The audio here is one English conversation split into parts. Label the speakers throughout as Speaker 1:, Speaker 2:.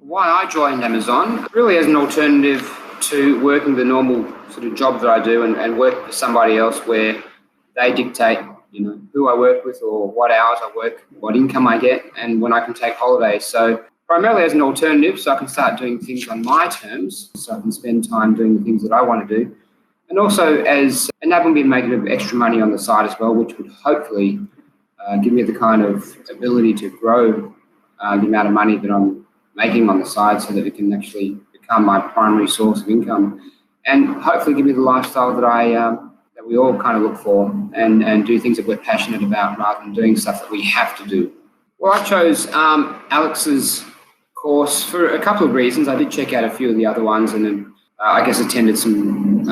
Speaker 1: Why I joined Amazon, really as an alternative to working the normal sort of job that I do and work for somebody else where they dictate, who I work with or what hours I work, what income I get, and when I can take holidays. So primarily as an alternative, so I can start doing things on my terms, so I can spend time doing the things that I want to do. And also as enabling me to make a bit of extra money on the side as well, which would hopefully give me the kind of ability to grow the amount of money that I'm making on the side so that it can actually become my primary source of income and hopefully give me the lifestyle that we all kind of look for and do things that we're passionate about rather than doing stuff that we have to do. Well, I chose Alex's course for a couple of reasons. I did check out a few of the other ones and then I guess attended some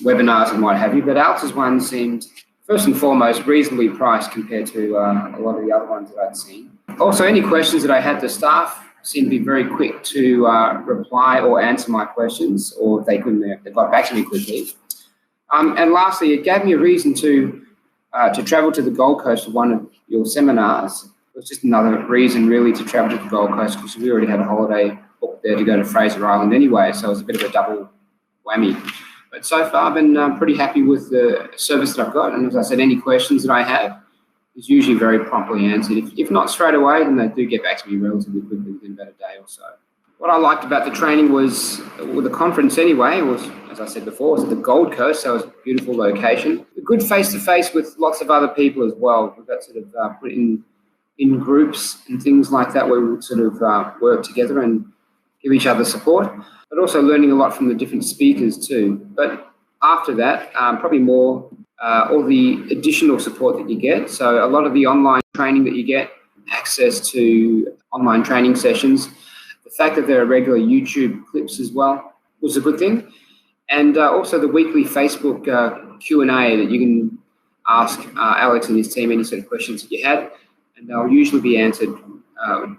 Speaker 1: webinars and what have you, but Alex's one seemed first and foremost reasonably priced compared to a lot of the other ones that I'd seen. Also, any questions that I had, the staff seemed to be very quick to reply or answer my questions, or if they couldn't, they got back to me quickly. And lastly, it gave me a reason to travel to the Gold Coast for one of your seminars. It was just another reason really to travel to the Gold Coast because we already had a holiday booked there to go to Fraser Island anyway, so it was a bit of a double whammy. But so far I've been pretty happy with the service that I've got, and as I said, any questions that I have is usually very promptly answered. If not straight away, then they do get back to me relatively quickly within about a day or so. What I liked about the training was, well, the conference anyway, was, as I said before, was at the Gold Coast, so it was a beautiful location. A good face-to-face with lots of other people as well. We got sort of put in groups and things like that where we would sort of work together and give each other support, but also learning a lot from the different speakers too. But after that, probably more all the additional support that you get. So a lot of the online training that you get, access to online training sessions, the fact that there are regular YouTube clips as well was a good thing. And also the weekly Facebook Q&A that you can ask Alex and his team any sort of questions that you had, and they'll usually be answered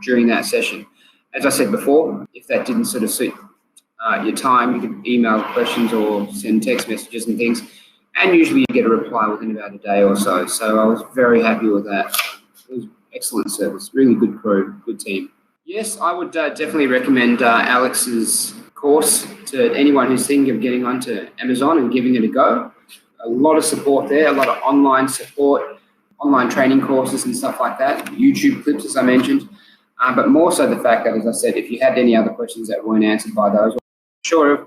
Speaker 1: during that session. As I said before, if that didn't sort of suit your time, you can email questions or send text messages and things, and usually you get a reply within about a day or so. So I was very happy with that. It was excellent service, really good crew, good team. Yes, I would definitely recommend Alex's course to anyone who's thinking of getting onto Amazon and giving it a go. A lot of support there, a lot of online support, online training courses and stuff like that, YouTube clips, as I mentioned. But more so the fact that, as I said, if you had any other questions that weren't answered by those, sure,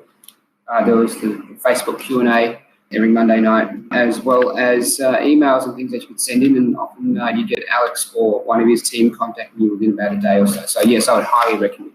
Speaker 1: there was the Facebook Q&A every Monday night, as well as emails and things that you could send in, and often you get Alex or one of his team contacting you within about a day or so. So yes, I would highly recommend.